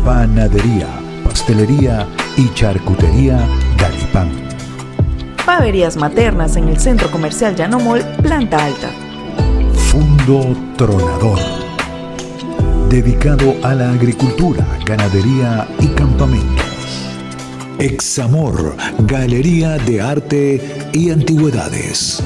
Panadería, pastelería y charcutería Galipán. Paverías maternas en el Centro Comercial Llano Mall, planta alta. Fundo Tronador, dedicado a la agricultura, ganadería y campamentos. Examor, Galería de Arte y Antigüedades.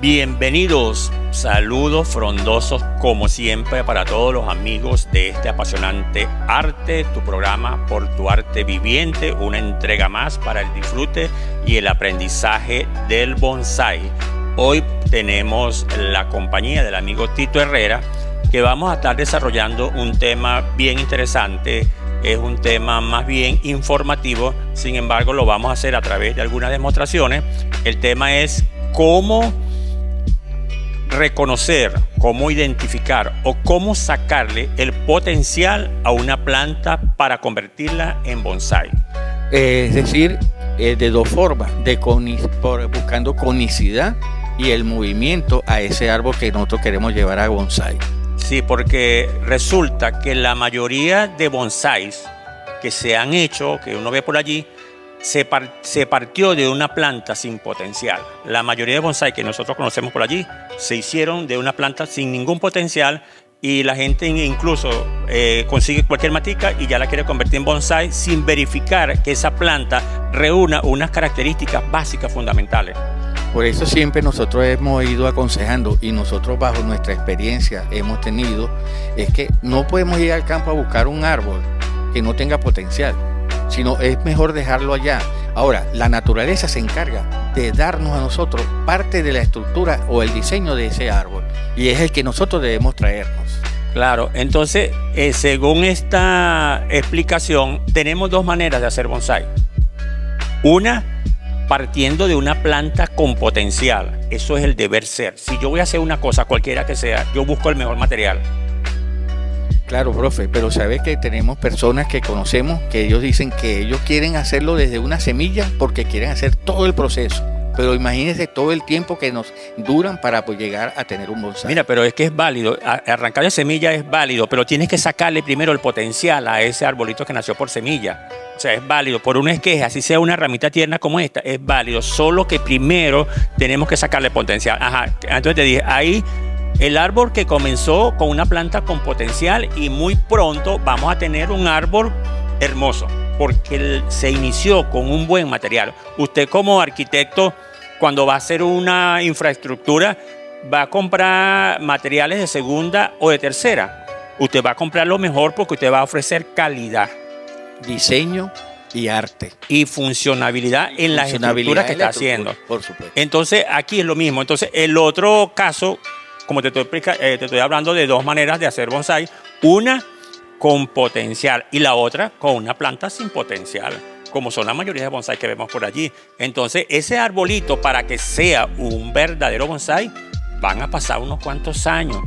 Bienvenidos, saludos frondosos como siempre para todos los amigos de este apasionante arte, tu programa Por tu Arte Viviente, una entrega más para el disfrute y el aprendizaje del bonsái. Hoy tenemos la compañía del amigo Tito Herrera, que vamos a estar desarrollando un tema bien interesante. Es un tema más bien informativo, sin embargo lo vamos a hacer a través de algunas demostraciones. El tema es cómo reconocer, cómo identificar o cómo sacarle el potencial a una planta para convertirla en bonsái. Es decir, de dos formas, buscando conicidad y el movimiento a ese árbol que nosotros queremos llevar a bonsái. Sí, porque resulta que la mayoría de bonsáis que se han hecho, que uno ve por allí, se partió de una planta sin potencial. La mayoría de bonsái que nosotros conocemos por allí se hicieron de una planta sin ningún potencial y la gente incluso consigue cualquier matica y ya la quiere convertir en bonsái sin verificar que esa planta reúna unas características básicas fundamentales. Por eso siempre nosotros hemos ido aconsejando y nosotros bajo nuestra experiencia hemos tenido, es que no podemos ir al campo a buscar un árbol que no tenga potencial, sino es mejor dejarlo allá. Ahora, la naturaleza se encarga de darnos a nosotros parte de la estructura o el diseño de ese árbol y es el que nosotros debemos traernos. Claro, entonces, según esta explicación, tenemos dos maneras de hacer bonsái. Una, partiendo de una planta con potencial. Eso es el deber ser. Si yo voy a hacer una cosa, cualquiera que sea, yo busco el mejor material. Claro, profe, pero sabes que tenemos personas que conocemos que ellos dicen que ellos quieren hacerlo desde una semilla porque quieren hacer todo el proceso. Pero imagínense todo el tiempo que nos duran para llegar a tener un bonsái. Mira, pero es que es válido, arrancar de semilla es válido, pero tienes que sacarle primero el potencial a ese arbolito que nació por semilla. O sea, es válido, por una esqueje, así sea una ramita tierna como esta, es válido, solo que primero tenemos que sacarle potencial. Ajá, entonces te dije, ahí el árbol que comenzó con una planta con potencial y muy pronto vamos a tener un árbol hermoso, porque se inició con un buen material. Usted como arquitecto, cuando va a hacer una infraestructura, va a comprar materiales de segunda o de tercera. Usted va a comprar lo mejor porque usted va a ofrecer calidad, diseño y arte. Y funcionabilidad en las estructuras que está haciendo. Por supuesto. Entonces, aquí es lo mismo. Entonces, el otro caso, como te estoy hablando de dos maneras de hacer bonsái. Una con potencial y la otra con una planta sin potencial, como son la mayoría de bonsái que vemos por allí. Entonces, ese arbolito, para que sea un verdadero bonsái, van a pasar unos cuantos años.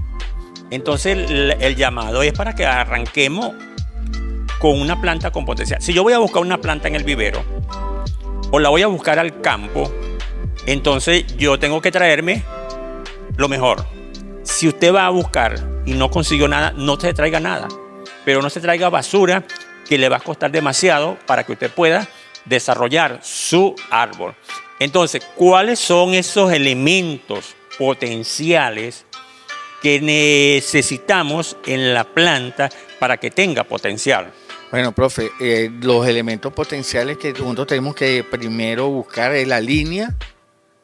Entonces, el llamado es para que arranquemos con una planta con potencial. Si yo voy a buscar una planta en el vivero o la voy a buscar al campo, entonces yo tengo que traerme lo mejor. Si usted va a buscar y no consiguió nada, no se traiga nada, pero no se traiga basura que le va a costar demasiado para que usted pueda desarrollar su árbol. Entonces, ¿cuáles son esos elementos potenciales que necesitamos en la planta para que tenga potencial? Bueno, profe, los elementos potenciales que nosotros tenemos que primero buscar es la línea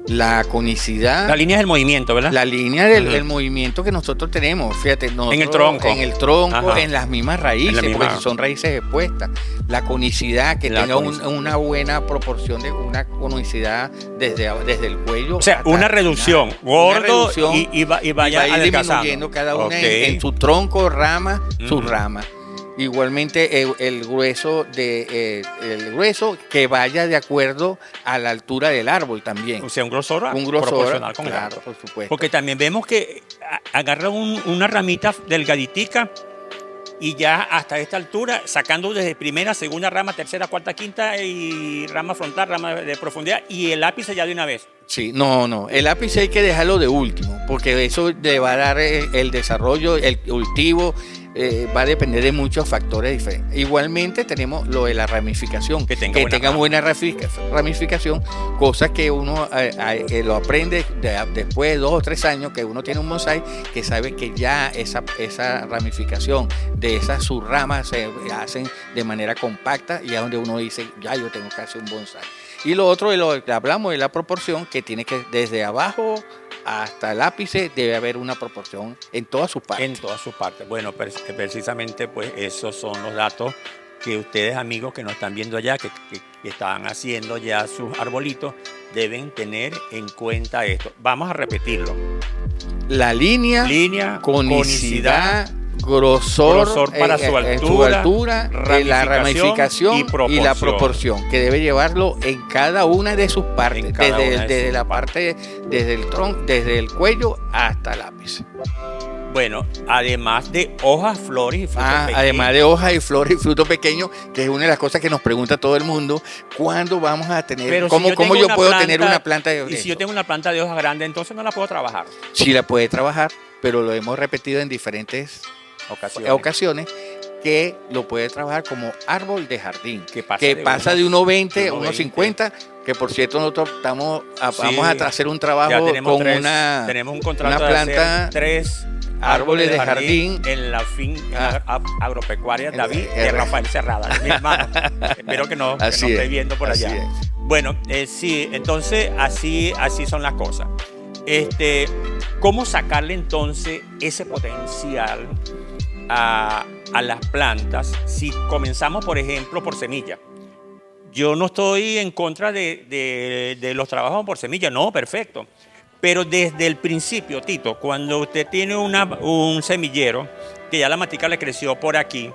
La conicidad. La línea es el movimiento, ¿verdad? La línea del Ujú. el movimiento que nosotros tenemos, fíjate, nosotros, En el tronco. En el tronco, Ajá. en las mismas raíces, En la misma. porque son raíces expuestas. La conicidad, que La tenga conicidad. una buena proporción de una conicidad desde el cuello. O sea, hasta una el reducción, final. Una gordo reducción, y vaya y va a ir adelgazando. disminuyendo cada una Ok. en su tronco, rama, sus Ujú. ramas. Igualmente el grueso el grueso que vaya de acuerdo a la altura del árbol también. O sea, un grosor, Un grosor, proporcional con el claro, árbol. por supuesto. Porque también vemos que agarra una ramita delgaditica y ya hasta esta altura, sacando desde primera, segunda rama, tercera, cuarta, quinta y rama frontal, rama de profundidad y el ápice ya de una vez. Sí, no, el ápice hay que dejarlo de último, porque eso le va a dar el desarrollo, el cultivo, va a depender de muchos factores diferentes. Igualmente tenemos lo de la ramificación, Que tenga buena ramificación, cosas que uno lo aprende después de 2 o 3 años que uno tiene un bonsai, que sabe que ya esa ramificación de esas subramas se hacen de manera compacta y es donde uno dice, ya yo tengo que hacer un bonsai. Y lo otro de lo que hablamos de la proporción, que tiene que desde abajo hasta el ápice debe haber una proporción en todas sus partes. En todas sus partes. Bueno, precisamente pues esos son los datos que ustedes, amigos que nos están viendo allá, que están haciendo ya sus arbolitos, deben tener en cuenta esto. Vamos a repetirlo. La línea, conicidad, grosor para su altura, la ramificación y la proporción, que debe llevarlo en cada una de sus partes, En cada una de desde sus la parte, desde el tronco, desde el cuello hasta el ápice. Bueno, además de hojas, flores y frutos pequeños. Además de hojas y flores y frutos pequeños, que es una de las cosas que nos pregunta todo el mundo, ¿cuándo vamos a tener? Pero ¿Cómo tengo yo una puedo planta, tener una planta de Y si yo tengo una planta de hojas grande, entonces no la puedo trabajar. Sí la puede trabajar, pero lo hemos repetido en diferentes ocasiones que lo puede trabajar como árbol de jardín, Que pasa de 1,20 a 1,20. 1,50, que por cierto nosotros vamos Sí, a hacer un trabajo Ya tenemos con tenemos un contrato una planta, de hacer 3 árboles de jardín en la finca agropecuaria en David la- de Rafael Cerrada, mi hermano. Espero que no Así esté es, viendo por así allá. es. Bueno, sí, entonces así son las cosas. ¿Cómo sacarle entonces ese potencial a las plantas si comenzamos, por ejemplo, por semilla? Yo no estoy en contra de los trabajos por semilla, no, perfecto. Pero desde el principio, Tito, cuando usted tiene un semillero, que ya la matica le creció por aquí,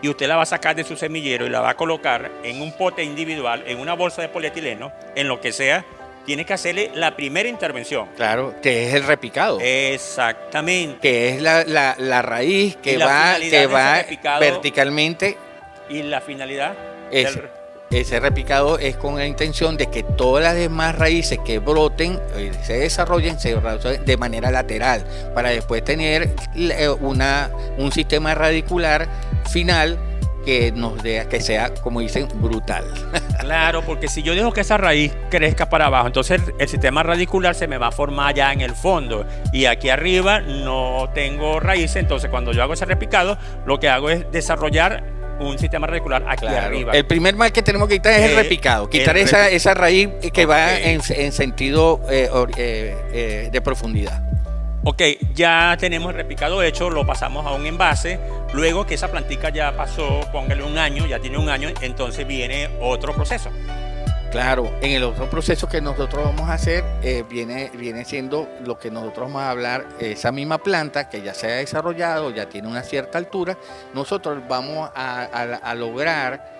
y usted la va a sacar de su semillero y la va a colocar en un pote individual, en una bolsa de polietileno, en lo que sea, tiene que hacerle la primera intervención. Claro, que es el repicado. Exactamente. Que es la raíz Y que la va, finalidad de ese repicado verticalmente. Y la finalidad Ese repicado es con la intención de que todas las demás raíces que broten y se desarrollen de manera lateral, para después tener un sistema radicular final que nos dé, que sea, como dicen, brutal. Claro, porque si yo dejo que esa raíz crezca para abajo, entonces el sistema radicular se me va a formar ya en el fondo y aquí arriba no tengo raíces, entonces cuando yo hago ese repicado, lo que hago es desarrollar un sistema radicular aquí arriba. El primer mal que tenemos que quitar es el repicado, quitar esa raíz que va en sentido de profundidad. Ok, ya tenemos el repicado hecho, lo pasamos a un envase, luego que esa plantica ya pasó, póngale un año, ya tiene un año, entonces viene otro proceso. Claro, en el otro proceso que nosotros vamos a hacer viene siendo lo que nosotros vamos a hablar, esa misma planta que ya se ha desarrollado, ya tiene una cierta altura, nosotros vamos a lograr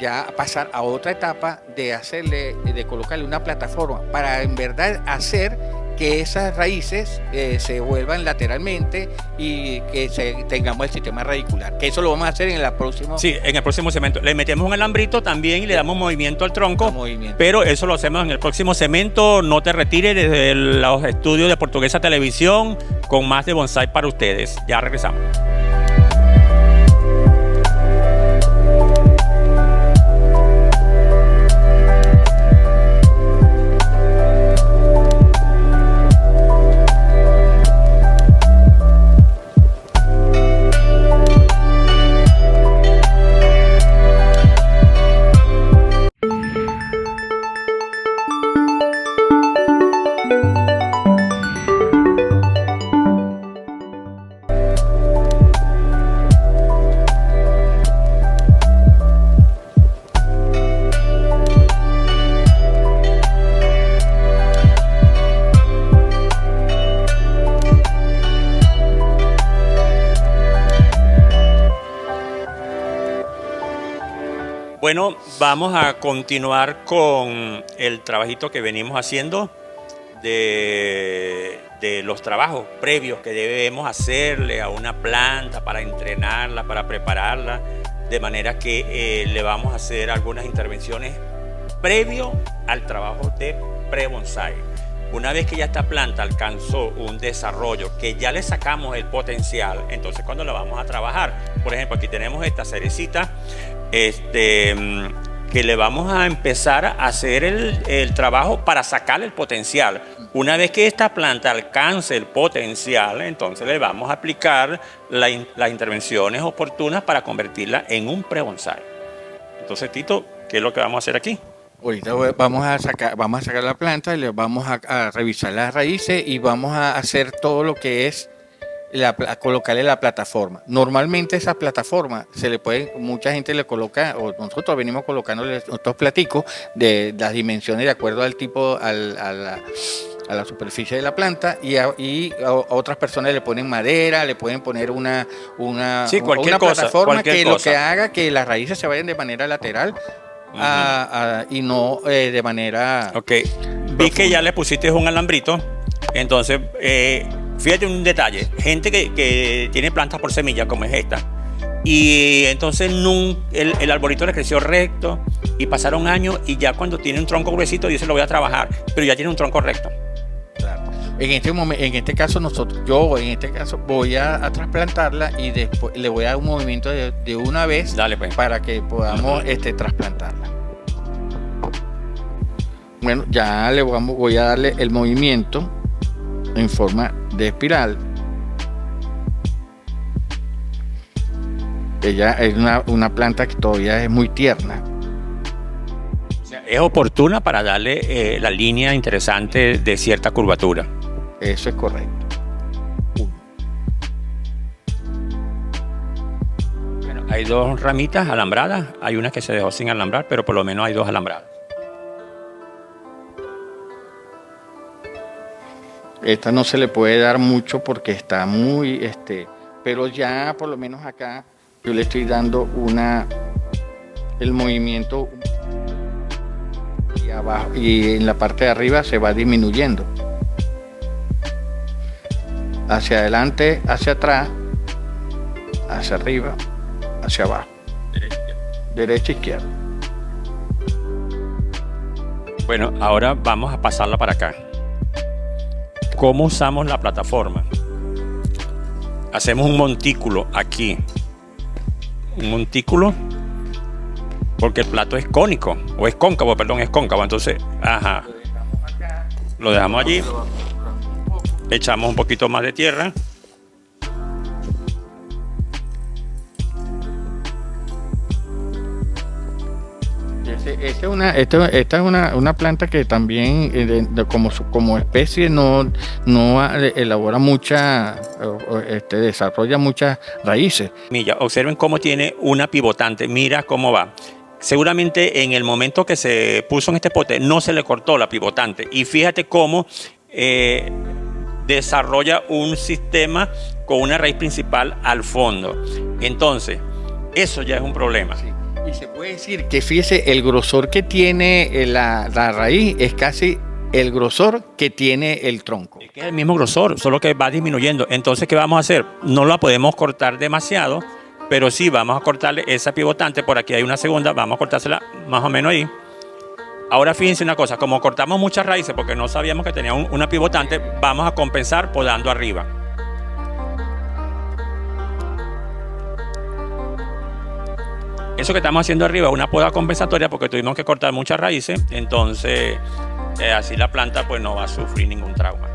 ya pasar a otra etapa de colocarle una plataforma para en verdad hacer que esas raíces se vuelvan lateralmente y que tengamos el sistema radicular. Que eso lo vamos a hacer en la próxima. Sí, en el próximo cemento. Le metemos un alambrito también y le damos movimiento al tronco. Pero eso lo hacemos en el próximo cemento. No te retires desde los estudios de Portuguesa Televisión con más de bonsai para ustedes. Ya regresamos. Bueno, vamos a continuar con el trabajito que venimos haciendo de los trabajos previos que debemos hacerle a una planta para entrenarla, para prepararla, de manera que le vamos a hacer algunas intervenciones previo al trabajo de pre-bonsai. Una vez que ya esta planta alcanzó un desarrollo, que ya le sacamos el potencial, entonces cuando la vamos a trabajar, por ejemplo, aquí tenemos esta cerecita, que le vamos a empezar a hacer el trabajo para sacar el potencial. Una vez que esta planta alcance el potencial, entonces le vamos a aplicar las intervenciones oportunas para convertirla en un pre-bonsai. Entonces, Tito, ¿qué es lo que vamos a hacer aquí? Ahorita vamos a sacar la planta, le vamos a revisar las raíces y vamos a hacer todo lo que es a colocarle la plataforma. Normalmente esa plataforma mucha gente le coloca, o nosotros venimos colocándole estos platicos de las dimensiones de acuerdo al tipo, a la superficie de la planta, y a otras personas le ponen madera, le pueden poner una plataforma lo que haga que las raíces se vayan de manera lateral y no de manera Vi que ya le pusiste un alambrito, entonces fíjate un detalle, gente que tiene plantas por semilla como es esta, y entonces el arbolito le creció recto y pasaron años y ya cuando tiene un tronco gruesito dice lo voy a trabajar, pero ya tiene un tronco recto. En este caso yo voy a trasplantarla y después le voy a dar un movimiento de una vez. Dale, pues, para que podamos trasplantarla. Bueno, ya voy a darle el movimiento en forma de espiral. Ella es una planta que todavía es muy tierna. O sea, es oportuna para darle la línea interesante de cierta curvatura. Eso es correcto. Bueno, hay dos ramitas alambradas, hay una que se dejó sin alambrar, pero por lo menos hay dos alambradas. Esta no se le puede dar mucho porque está muy, pero ya por lo menos acá yo le estoy dando el movimiento y abajo, y en la parte de arriba se va disminuyendo. Hacia adelante, hacia atrás, hacia arriba, hacia abajo. Derecha, izquierda. Bueno, ahora vamos a pasarla para acá. ¿Cómo usamos la plataforma? Hacemos un montículo aquí. Un montículo porque el plato es cónico, o es cóncavo, perdón, es cóncavo. Entonces, lo dejamos allí. Echamos un poquito más de tierra. Esta es una planta que también como especie no elabora desarrolla muchas raíces. Mira, observen cómo tiene una pivotante, mira cómo va. Seguramente en el momento que se puso en este pote no se le cortó la pivotante, y fíjate cómo desarrolla un sistema con una raíz principal al fondo. Entonces, eso ya es un problema. Sí. Y se puede decir que, fíjese, el grosor que tiene la raíz es casi el grosor que tiene el tronco. Es que es el mismo grosor, solo que va disminuyendo. Entonces, ¿qué vamos a hacer? No la podemos cortar demasiado, pero sí vamos a cortarle esa pivotante. Por aquí hay una segunda, vamos a cortársela más o menos ahí. Ahora fíjense una cosa, como cortamos muchas raíces porque no sabíamos que tenía una pivotante, vamos a compensar podando arriba. Eso que estamos haciendo arriba es una poda compensatoria porque tuvimos que cortar muchas raíces, entonces así la planta pues no va a sufrir ningún trauma.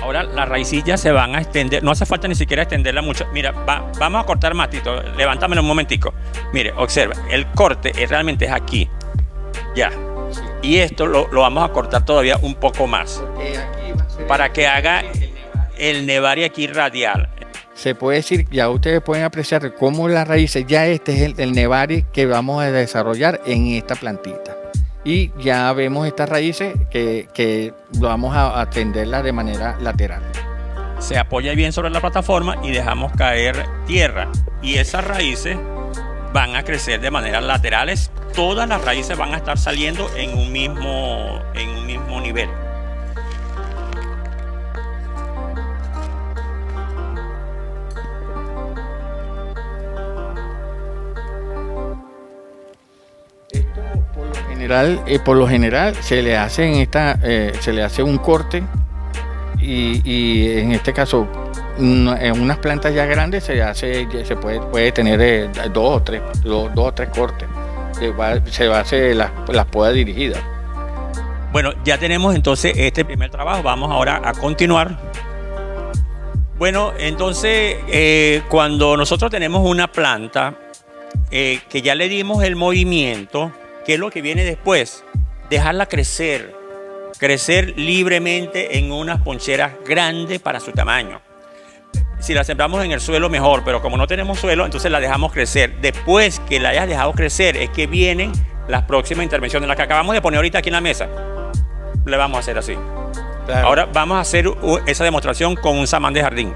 Ahora las raicillas se van a extender, no hace falta ni siquiera extenderla mucho. Mira, vamos a cortar más, Tito, levántamelo un momentico. Mire, observa, el corte realmente es aquí, ya. Y esto lo vamos a cortar todavía un poco más, para que haga el nevari aquí radial. Se puede decir, ya ustedes pueden apreciar cómo las raíces, ya este es el nevari que vamos a desarrollar en esta plantita. Y ya vemos estas raíces que vamos a atenderlas de manera lateral. se apoya bien sobre la plataforma y dejamos caer tierra. Y esas raíces van a crecer de maneras laterales. Todas las raíces van a estar saliendo en un mismo nivel. Esto por lo general se le hace se le hace un corte y en este caso en unas plantas ya grandes se puede tener dos o tres cortes. Se hace las podas dirigidas. Bueno, ya tenemos entonces este primer trabajo. Vamos ahora a continuar. Bueno, entonces cuando nosotros tenemos una planta que ya le dimos el movimiento, ¿qué es lo que viene después? Dejarla crecer libremente en unas poncheras grandes para su tamaño. Si la sembramos en el suelo mejor, pero como no tenemos suelo, entonces la dejamos crecer. Después que la hayas dejado crecer es que vienen las próximas intervenciones, las que acabamos de poner ahorita aquí en la mesa. Le vamos a hacer así. Claro. Ahora vamos a hacer esa demostración con un samán de jardín.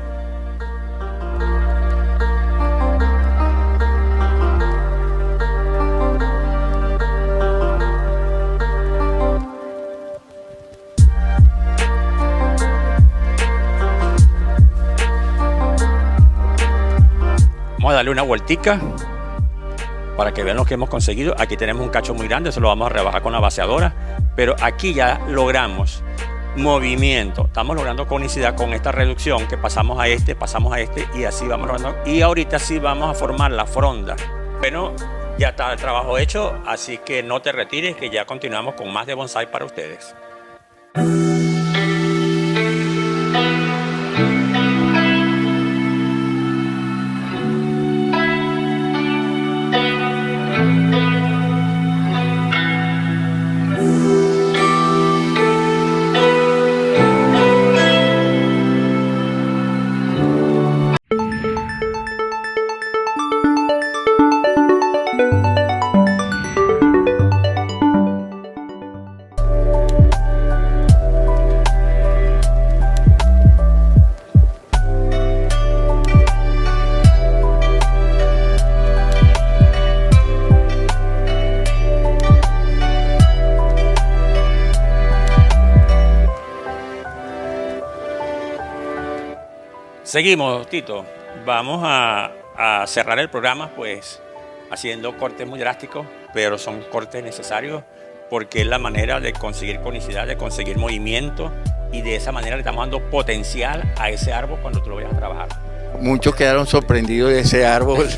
Vamos a darle una vueltica para que vean lo que hemos conseguido. Aquí tenemos un cacho muy grande, eso lo vamos a rebajar con la vaciadora, pero aquí ya logramos movimiento, estamos logrando conicidad con esta reducción que pasamos a este y así vamos logrando. Y ahorita sí vamos a formar la fronda. Bueno, ya está el trabajo hecho, así que no te retires, que ya continuamos con más de bonsai para ustedes. Seguimos, Tito. Vamos a cerrar el programa, pues, haciendo cortes muy drásticos, pero son cortes necesarios porque es la manera de conseguir conicidad, de conseguir movimiento y de esa manera le estamos dando potencial a ese árbol cuando tú lo vayas a trabajar. Muchos quedaron sorprendidos de ese árbol,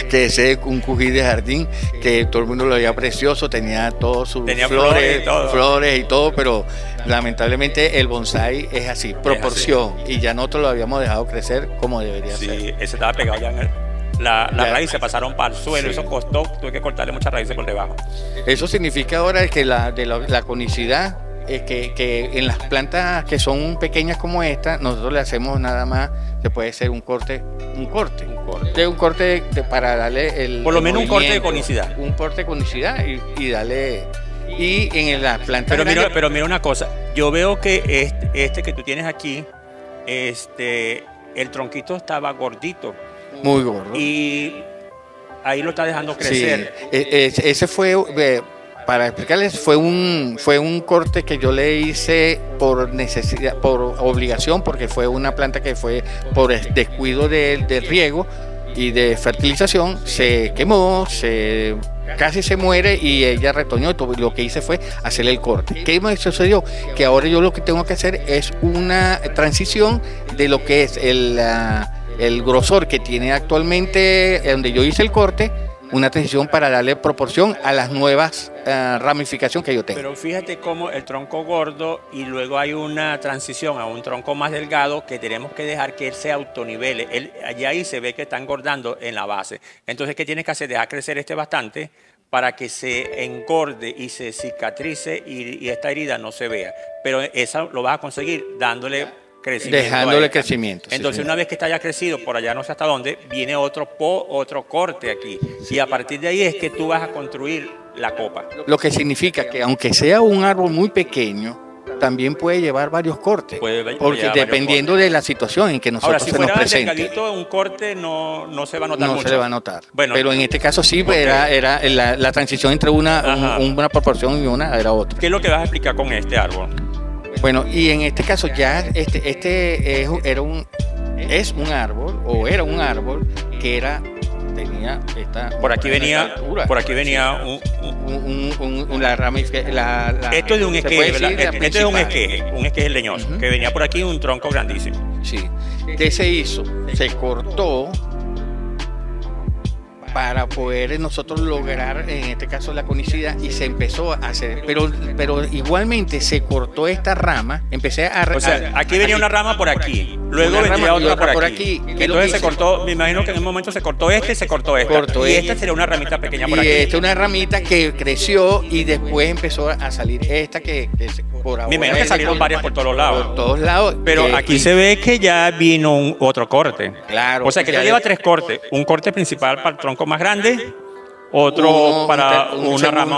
que ese es un cují de jardín, que todo el mundo lo veía precioso, tenía todas sus flores y todo, pero lamentablemente el bonsái es así, proporción, y ya nosotros lo habíamos dejado crecer como debería ser. Sí, ese estaba pegado ya en las raíces pasaron para el suelo, sí. Eso costó, tuve que cortarle muchas raíces por debajo. Eso significa ahora que la conicidad, que en las plantas que son pequeñas como esta, nosotros le hacemos nada más, se puede hacer un corte para darle el por lo menos un corte de conicidad. Un corte de conicidad y darle. Y en la planta. Pero mira una cosa, yo veo que este que tú tienes aquí, el tronquito estaba gordito. Muy gordo. Y ahí lo está dejando crecer. Sí, ese fue. Para explicarles, fue un corte que yo le hice por necesidad, por obligación, porque fue una planta que fue por descuido de riego y de fertilización, se quemó, casi se muere y ella retoñó. Lo que hice fue hacerle el corte. ¿Qué me sucedió? Que ahora yo lo que tengo que hacer es una transición de lo que es el grosor que tiene actualmente donde yo hice el corte, una transición para darle proporción a las nuevas ramificaciones que yo tengo. Pero fíjate cómo el tronco gordo y luego hay una transición a un tronco más delgado que tenemos que dejar que él se autonivele. Allá ahí se ve que está engordando en la base. Entonces, ¿qué tienes que hacer? Dejar crecer bastante para que se engorde y se cicatrice y esta herida no se vea. Pero eso lo vas a conseguir dándole crecimiento. Dejándole crecimiento. Entonces, sí, una vez que está ya crecido, por allá no sé hasta dónde, viene otro corte aquí. Y a partir de ahí es que tú vas a construir la copa. Lo que significa que aunque sea un árbol muy pequeño, también puede llevar varios cortes, Puede porque llevar varios dependiendo de la situación en que Ahora, nosotros si se nos fuera presente, delgadito, un corte no se va a notar no mucho. se le va a notar. Bueno, pero en este caso sí, pues, ok. era la transición entre Ajá. una proporción y una era otra. ¿Qué es lo que vas a explicar con este árbol? Bueno, y en este caso ya es un árbol, o era un árbol que tenía esta... Por aquí venía, altura. por aquí venía Sí. un la rama esto es de un se puede esqueje, decir ¿verdad? la Este es un principal. esqueje leñoso, Ujú. que venía por aquí un tronco grandísimo. Sí. ¿Qué se hizo? Se cortó para poder nosotros lograr, en este caso, la conicidad, y se empezó a hacer. Pero igualmente se cortó esta rama, empecé a... O sea, aquí venía una rama por aquí, luego Una vendría rama y otra otra por por aquí. aquí. ¿Qué es lo Entonces que se hice? cortó, me imagino que en un momento se cortó este y se cortó esta. Cortó y esta. esta sería una ramita pequeña por Y aquí. esta es una ramita que creció y después empezó a salir esta por ahora... Me imagino que salieron varias por todos lados. Por todos lados. Pero aquí y- se ve que ya vino otro corte. Claro. O sea que ya ya lleva 3 cortes. Un corte principal para el tronco más grande, otro para una rama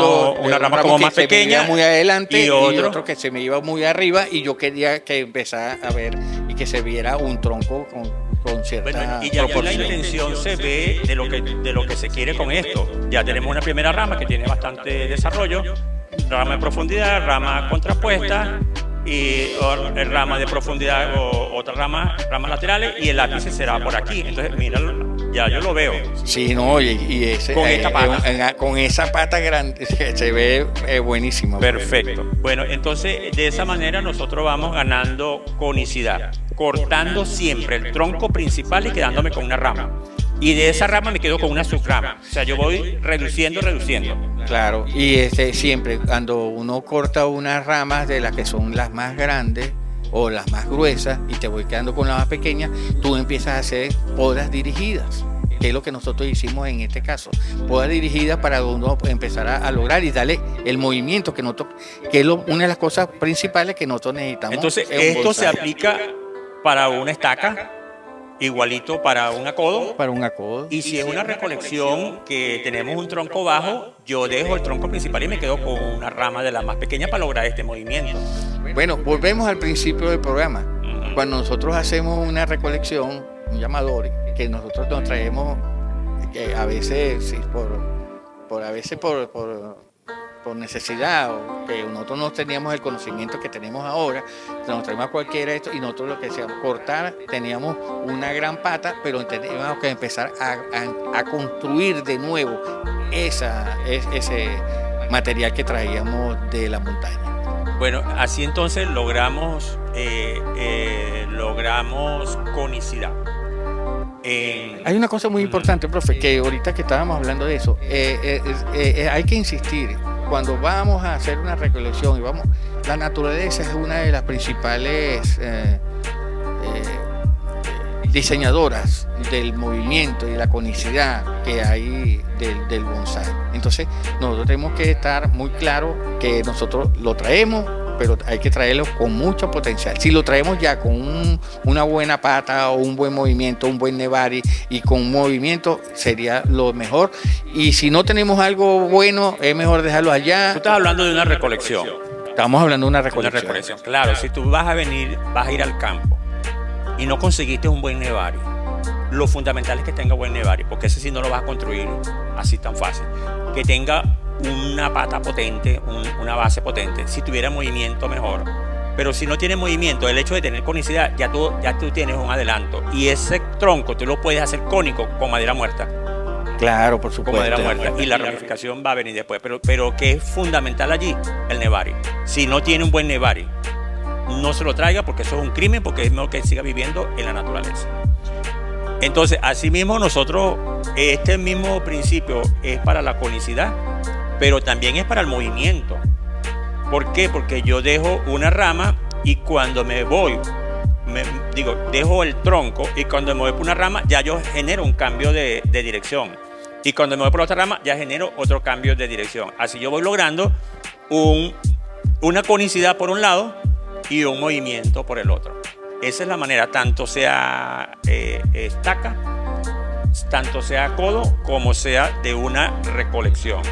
como que más se me pequeña iba muy adelante y y otro. otro que se me iba muy arriba, y yo quería que empezara a ver y que se viera un tronco con cierta Bueno, y ya la proporción. intención se ve de lo que se quiere con esto. Ya tenemos una primera rama que tiene bastante desarrollo, rama de profundidad, rama contrapuesta y rama de profundidad o otra ramas laterales, y el ápice será por aquí. Entonces, mira, ya yo lo veo. Sí, no, y ese, Con esta pata. con esa pata grande se ve buenísimo. Perfecto. Bueno, entonces de esa manera nosotros vamos ganando conicidad, cortando siempre el tronco principal y quedándome con una rama. Y de esa rama me quedo con una subrama. O sea, yo voy reduciendo. Claro, y siempre cuando uno corta unas ramas de las que son las más grandes o las más gruesas y te voy quedando con las más pequeñas, tú empiezas a hacer podas dirigidas, que es lo que nosotros hicimos en este caso. Podas dirigidas para uno empezar a lograr y darle el movimiento que es una de las cosas principales que nosotros necesitamos. Entonces, en un esto se bonsai. aplica para una estaca, igualito para un acodo. Para un acodo. Y si es una recolección que tenemos un tronco bajo, yo dejo el tronco principal y me quedo con una rama de la más pequeña para lograr este movimiento. Bueno, volvemos al principio del programa. Ujú. Cuando nosotros hacemos una recolección, un llamador, que nosotros nos traemos, que a veces sí, por necesidad, o que nosotros no teníamos el conocimiento que tenemos ahora, nos traemos a cualquiera de esto y nosotros lo que hacíamos, cortar, teníamos una gran pata, pero teníamos que empezar a construir de nuevo ese material que traíamos de la montaña. Bueno, así entonces logramos conicidad. Hay una cosa muy importante, profe, que ahorita que estábamos hablando de eso, hay que insistir. Cuando vamos a hacer una recolección la naturaleza es una de las principales diseñadoras del movimiento y la conicidad que hay del bonsai. Entonces, nosotros tenemos que estar muy claros que nosotros lo traemos, pero hay que traerlo con mucho potencial. Si lo traemos ya con una buena pata o un buen movimiento, un buen nebari y con un movimiento, sería lo mejor. Y si no tenemos algo bueno, es mejor dejarlo allá. Tú estás hablando de una recolección. Estamos hablando de una Una recolección. recolección. Claro, si tú vas a ir al campo y no conseguiste un buen nevari, lo fundamental es que tenga buen nevari, porque ese sí no lo vas a construir así tan fácil. Que tenga una pata potente, una base potente. Si tuviera movimiento, mejor. Pero si no tiene movimiento, el hecho de tener conicidad, ya tú tienes un adelanto. Y ese tronco tú lo puedes hacer cónico con madera muerta. Claro, por Con supuesto. madera muerta. Y la ramificación va a venir después. Pero que es fundamental allí, el nevari. Si no tiene un buen nevari, no se lo traiga, porque eso es un crimen, porque es mejor que siga viviendo en la naturaleza. Entonces, asimismo, nosotros, este mismo principio es para la conicidad, pero también es para el movimiento. ¿Por qué? Porque yo dejo una rama y cuando me voy, dejo el tronco, y cuando me voy por una rama ya yo genero un cambio de dirección. Y cuando me voy por otra rama ya genero otro cambio de dirección. Así yo voy logrando una conicidad por un lado y un movimiento por el otro. Esa es la manera, tanto sea estaca, tanto sea codo, como sea de una recolección.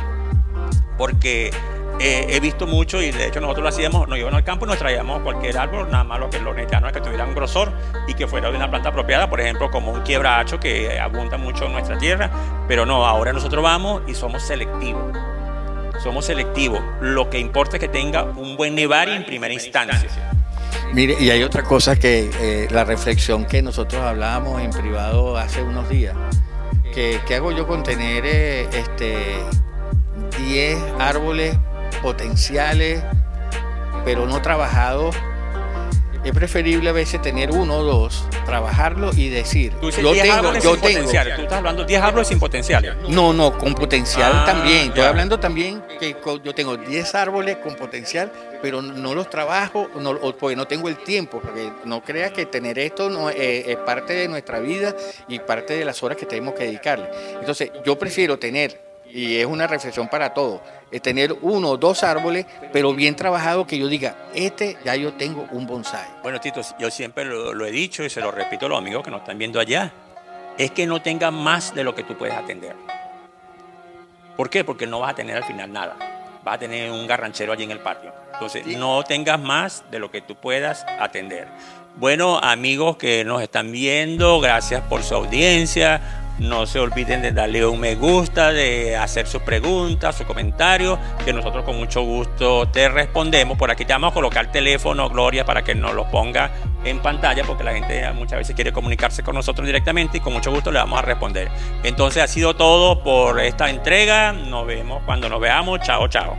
Porque he visto mucho, y de hecho nosotros lo hacíamos, nos íbamos al campo y nos traíamos cualquier árbol, nada más lo que necesitábamos es que tuviera un grosor y que fuera de una planta apropiada, por ejemplo como un quiebracho que abunda mucho en nuestra tierra, pero no, ahora nosotros vamos y somos selectivos. Somos selectivos. Lo que importa es que tenga un buen nevar en primera instancia. Mire, y hay otra cosa que la reflexión que nosotros hablábamos en privado hace unos días. ¿Qué hago yo con tener 10 árboles potenciales, pero no trabajados? Es preferible a veces tener 1 o 2, trabajarlo y decir, Tú dices yo 10 tengo, árboles yo sin tengo. potencial. Tú estás hablando de 10 árboles sin potencial. No, con potencial también. Estoy ya. hablando también que yo tengo 10 árboles con potencial, pero no los trabajo, porque no tengo el tiempo, porque no creas que tener esto no, es parte de nuestra vida y parte de las horas que tenemos que dedicarle. Entonces, yo prefiero tener, y es una reflexión para todos, es tener 1 o 2 árboles, pero bien trabajado, que yo diga, ya yo tengo un bonsái. Bueno, Tito, yo siempre lo he dicho y se lo repito a los amigos que nos están viendo allá, es que no tengas más de lo que tú puedes atender. ¿Por qué? Porque no vas a tener al final nada. Vas a tener un garranchero allí en el patio. Entonces, no tengas más de lo que tú puedas atender. Bueno, amigos que nos están viendo, gracias por su audiencia. No se olviden de darle un me gusta, de hacer sus preguntas, sus comentarios, que nosotros con mucho gusto te respondemos. Por aquí te vamos a colocar el teléfono, Gloria, para que nos lo ponga en pantalla, porque la gente muchas veces quiere comunicarse con nosotros directamente y con mucho gusto le vamos a responder. Entonces ha sido todo por esta entrega. Nos vemos cuando nos veamos. Chao, chao.